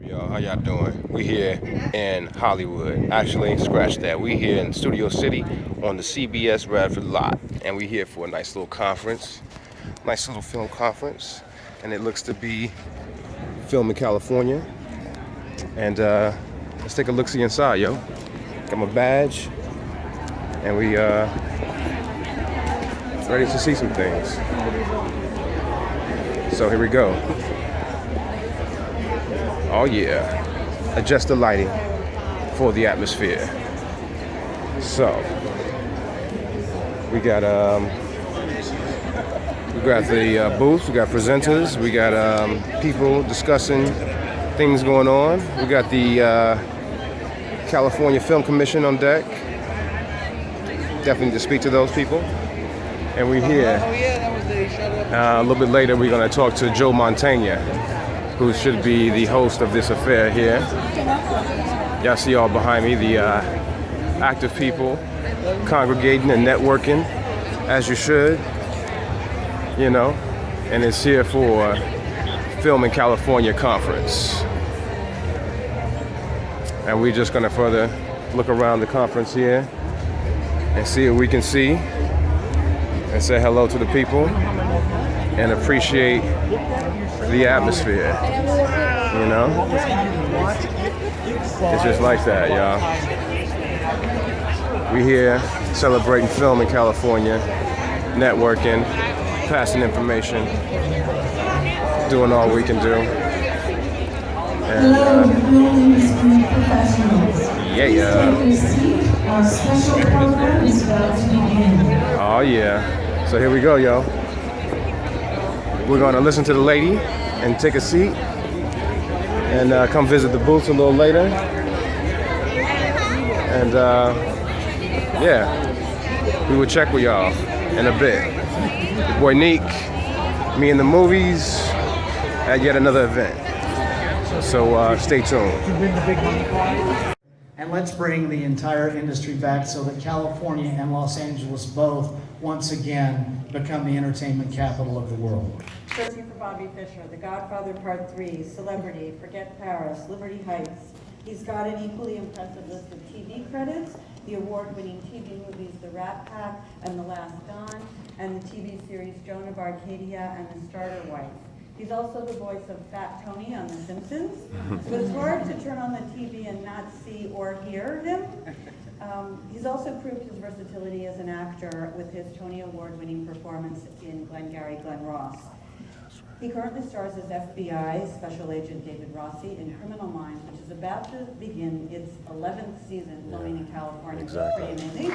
Y'all, how y'all doing? We here in Hollywood. Actually, scratch that. We here in Studio City on the CBS Radford lot, and we here for a nice little conference, nice little film conference, and it looks to be filmed in California. And let's take a look see inside, yo. Got my badge, and we ready to see some things. So here we go. Oh yeah, adjust the lighting for the atmosphere. So we got the booth, we got presenters, we got people discussing things going on. We got the California Film Commission on deck. Definitely to speak to those people. And we're here. A little bit later, we're going to talk to Joe Mantegna, who should be the host of this affair here. Y'all see all behind me, the active people congregating and networking, as you should, you know, and it's here for Film in California conference. And we're just gonna further look around the conference here and see what we can see and say hello to the people and appreciate the atmosphere, you know? It's just like that, y'all. We here celebrating film in California, networking, passing information, doing all we can do. And, hello, film industry professionals. yeah. Our special program is about to begin. Oh yeah. So here we go, yo. We're gonna listen to the lady and take a seat and come visit the booth a little later. And yeah, we will check with y'all in a bit. Your boy Neek, me in the movies at yet another event. So stay tuned. And let's bring the entire industry back so that California and Los Angeles both once again become the entertainment capital of the world. Searching for Bobby Fischer, The Godfather Part 3, Celebrity, Forget Paris, Liberty Heights. He's got an equally impressive list of TV credits, the award-winning TV movies The Rat Pack and The Last Don, and the TV series Joan of Arcadia and The Starter Wife. He's also the voice of Fat Tony on The Simpsons. So it's hard to turn on the TV and not see or hear him. He's also proved his versatility as an actor with his Tony Award-winning performance in Glengarry Glen Ross. He currently stars as FBI Special Agent David Rossi in Criminal Minds, which is about to begin its 11th season filming in California. Exactly. Pretty amazing.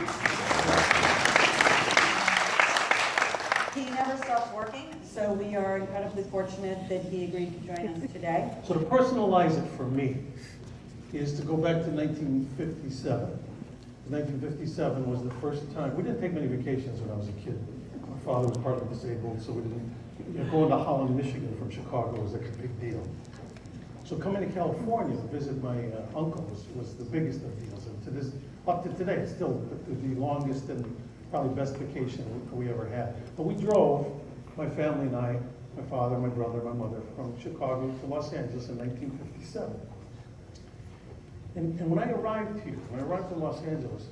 He never stops working, so we are incredibly fortunate that he agreed to join us today. So to personalize it for me is to go back to 1957. 1957 was the first time, we didn't take many vacations when I was a kid. My father was partly disabled, so we didn't, going to Holland, Michigan from Chicago was like a big deal. So coming to California to visit my uncle was the biggest of deals. And up to today, it's still the longest and probably best vacation we ever had. But we drove, my family and I, my father, my brother, my mother, from Chicago to Los Angeles in 1957. And when I arrived here, when I arrived in Los Angeles,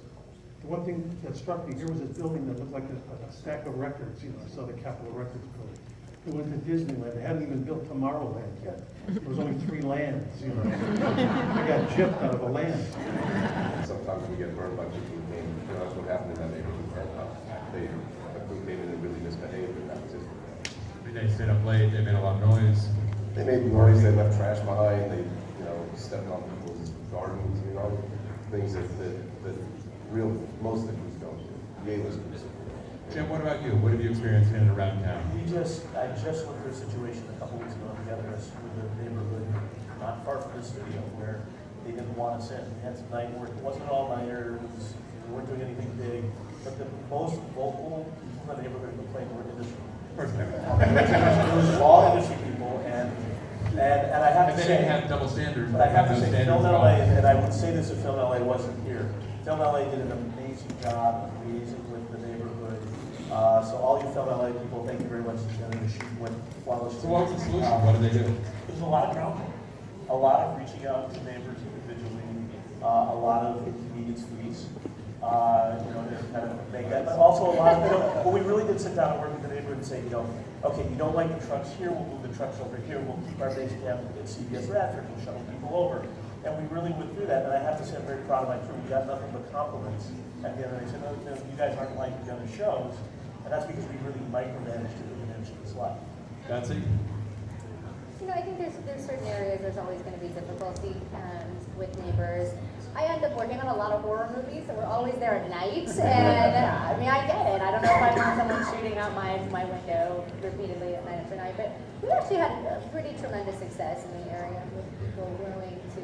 the one thing that struck me, here was a building that looked like a stack of records, you know, I saw the Capitol Records building. We went to Disneyland, they hadn't even built Tomorrowland yet. There was only 3 lands, you know. I got gypped out of a land. Sometimes we get burned by people who came, you know, that's what happened in that neighborhood. They came in and really misbehaved, and that was it. They stayed up late, they made a lot of noise. They made noise, they left trash behind, they, you know, stepped on people's gardens, you know, things that most of the crews don't do. The A-list crews. Jim, what about you? What have you experienced in and around town? I just went through a situation a couple weeks ago together with the neighborhood, not far from the studio, where they didn't want us in. We had some night work. It wasn't an all-nighter. We weren't doing anything big. But the most vocal people in the neighborhood complained were industry. It was all industry people, and I have to they say, didn't have double standards. but I have to no say, standards Film at all. LA, and I would say this if Film LA wasn't here. Film LA did an amazing job of liaising with the neighborhood. So all you Film LA people, thank you very much. The shoot went flawlessly. So what was the solution? What did they do? There's a lot of drama. a lot of reaching out to neighbors individually, a lot of inconvenience fees, to kind of make that, but also a lot of, when we really did sit down and work with the neighborhood and say, okay, you don't like the trucks here, we'll move the trucks over here, we'll keep our base camp at CBS Radford, we'll shuttle people over. And we really went through that, and I have to say I'm very proud of my crew. We got nothing but compliments at the end of the day. So, no, you guys aren't like the other shows, and that's because we really micromanaged to diminish this life. Betsy? I think there's certain areas there's always going to be difficulty with neighbors. I end up working on a lot of horror movies, so we're always there at night. And I mean, I get it. I don't know if I want someone shooting out my window repeatedly at night after night, but we actually had a pretty tremendous success in the area with people willing to,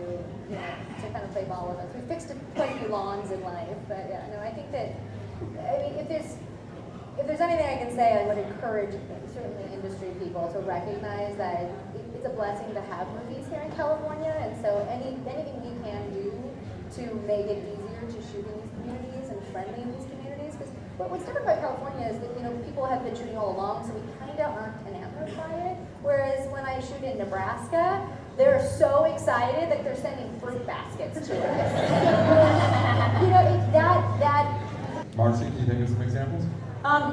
to kind of play ball with us. We fixed quite a few lawns in life, but yeah, no, I think that, if there's anything I can say, I would encourage certainly industry people to recognize that it's a blessing to have movies here in California, and so anything we can do to make it easier to shoot in these communities and friendly in these communities. Because what's different about California is that people have been shooting all along, so we kind of aren't enamored by it. Whereas when I shoot in Nebraska, they're so excited that they're sending fruit baskets to us. Marcy, can you think of some examples?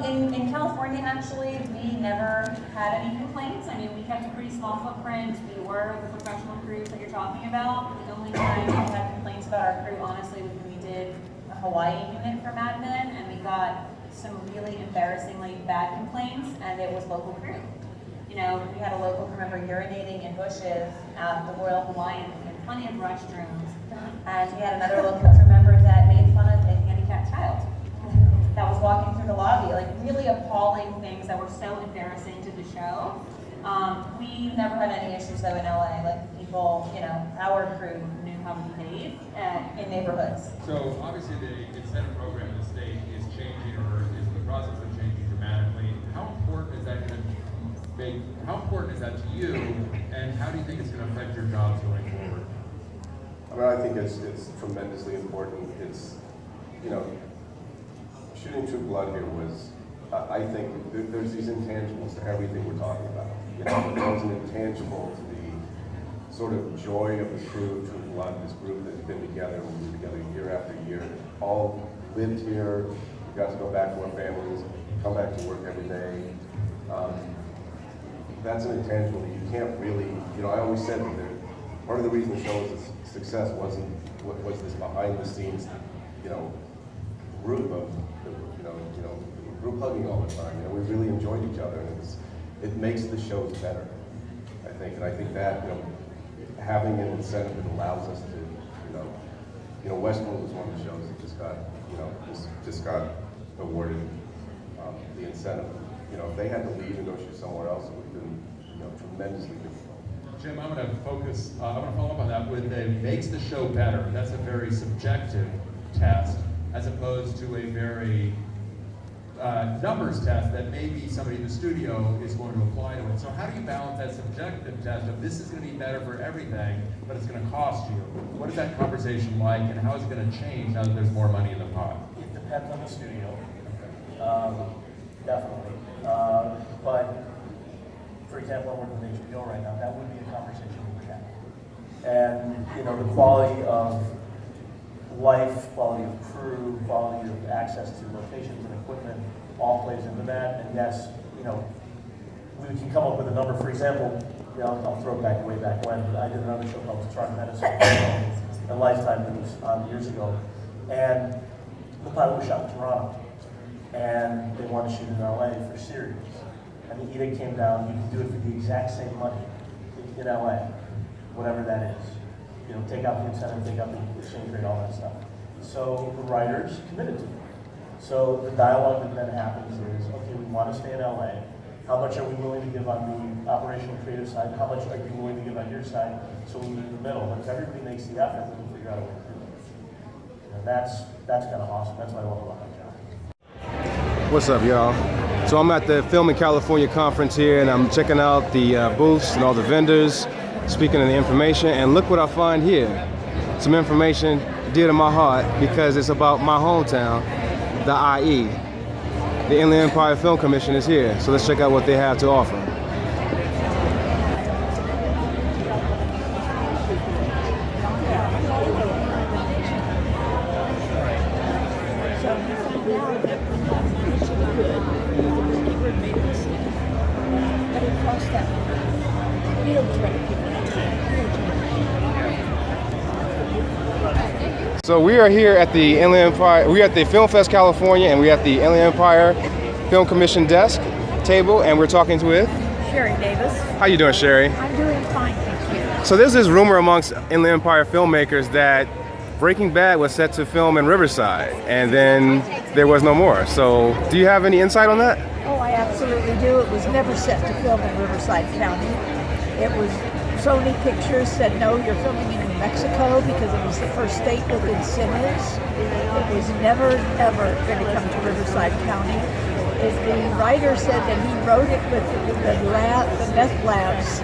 In California, actually, we never had any complaints. I mean, we kept a pretty small footprint. We were the professional crews that you're talking about. The only time we had complaints about our crew, honestly, was when we did a Hawaii unit for Mad Men, and we got some really embarrassingly bad complaints, and it was local crew. We had a local crew member urinating in bushes at the Royal Hawaiian in plenty of restrooms, and we had another local crew member that made fun of a handicapped child that was walking through the lobby, like really appalling things that were so embarrassing to the show. We never had any issues though in LA, like people, our crew knew how to behave in neighborhoods. So obviously the incentive program in the state is changing, or is in the process of changing dramatically. How important is that to you, and how do you think it's going to affect your jobs going forward? I think it's tremendously important. It's, shooting True Blood here was, I think there's these intangibles to everything we're talking about. There's an intangible to the sort of joy of the crew, True Blood, this group that's been together, we've been together year after year, all lived here, we got to go back to our families, come back to work every day. That's an intangible that you can't really, I always said that part of the reason the show's success was this behind the scenes, group of, group hugging all the time. We really enjoyed each other, and it makes the shows better, I think. And I think that, having an incentive that allows us to, Westworld was one of the shows that just got awarded the incentive. If they had to leave and go shoot somewhere else, it would have been, tremendously difficult. Jim, I'm going to follow up on that with makes the show better. That's a very subjective test, as opposed to a very numbers test that maybe somebody in the studio is going to apply to it. So how do you balance that subjective test of this is going to be better for everything, but it's going to cost you? What is that conversation like, and how is it going to change now that there's more money in the pot? It depends on the studio, definitely. But, for example, I'm working with HBO right now, that would be a conversation we would have. And, the quality of life, quality of crew, quality of access to locations and equipment all plays into that. And yes, we can come up with a number. For example, I'll throw it way back when, but I did another show called Strong Medicine in Lifetime that was on years ago. And the pilot was shot in Toronto. And they wanted to shoot in LA for series. And the edict came down, you can do it for the exact same money in LA, whatever that is. Take out the incentive, take out the exchange rate, all that stuff. So the writers committed to it. So the dialogue that then happens is, okay, we want to stay in LA. How much are we willing to give on the operational creative side? How much are you willing to give on your side? So we meet in the middle. But if everybody makes the effort, we can figure out a way to do it. That's kind of awesome. That's what I love about my job. What's up, y'all? So I'm at the Film in California conference here, and I'm checking out the booths and all the vendors, speaking of the information, and look what I find here. Some information dear to my heart because it's about my hometown, the IE. The Inland Empire Film Commission is here, so let's check out what they have to offer. So we are here at the Inland Empire. We're at the Film Fest California, and we're at the Inland Empire Film Commission desk table, and we're talking with Sherry Davis. How you doing, Sherry? I'm doing fine, thank you. So there's this rumor amongst Inland Empire filmmakers that Breaking Bad was set to film in Riverside, and then there was no more. So do you have any insight on that? Oh, I absolutely do. It was never set to film in Riverside County. It was, Sony Pictures said, no, you're filming in New Mexico because it was the first state with incentives. It was never, ever going to come to Riverside County. The writer said that he wrote it with the meth labs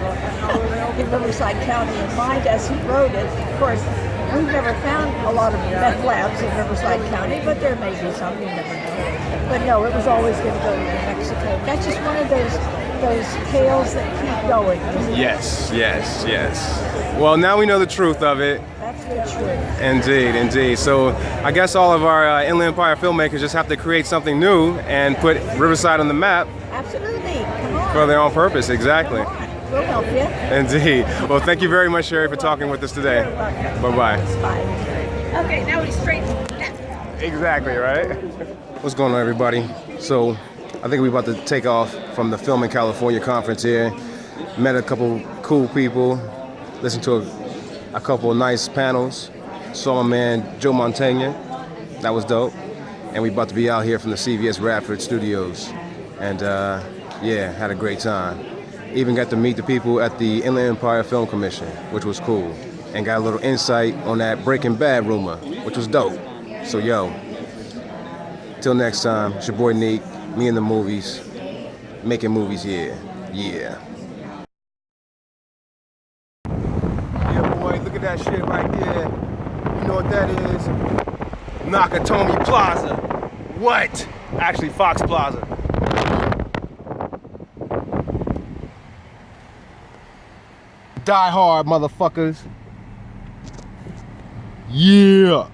in Riverside County in mind as he wrote it. Of course, we've never found a lot of meth labs in Riverside County, but there may be some, you never know. But no, it was always going to go to New Mexico. That's just one of those tales that keep going, isn't it? Yes, yes, yes. Well, now we know the truth of it. That's the truth. Indeed, indeed. So I guess all of our Inland Empire filmmakers just have to create something new and put Riverside on the map Absolutely. Come on. for their own purpose. Exactly. Come on. We'll help you. Indeed. Well, thank you very much, Sherry, for talking with us today. You're welcome. Bye-bye. Bye. Okay, now we straighten that. Exactly, right? What's going on, everybody? So I think we're about to take off from the Film in California conference here. Met a couple cool people, listened to a couple of nice panels. Saw my man Joe Montaigne. That was dope. And we about to be out here from the CVS Radford Studios. And yeah, had a great time. Even got to meet the people at the Inland Empire Film Commission, which was cool. And got a little insight on that Breaking Bad rumor, which was dope. So yo, till next time, it's your boy Neek, me in the movies, making movies here, yeah. Yeah boy, look at that shit right there. You know what that is? Nakatomi Plaza. What? Actually, Fox Plaza. Die hard, motherfuckers. Yeah.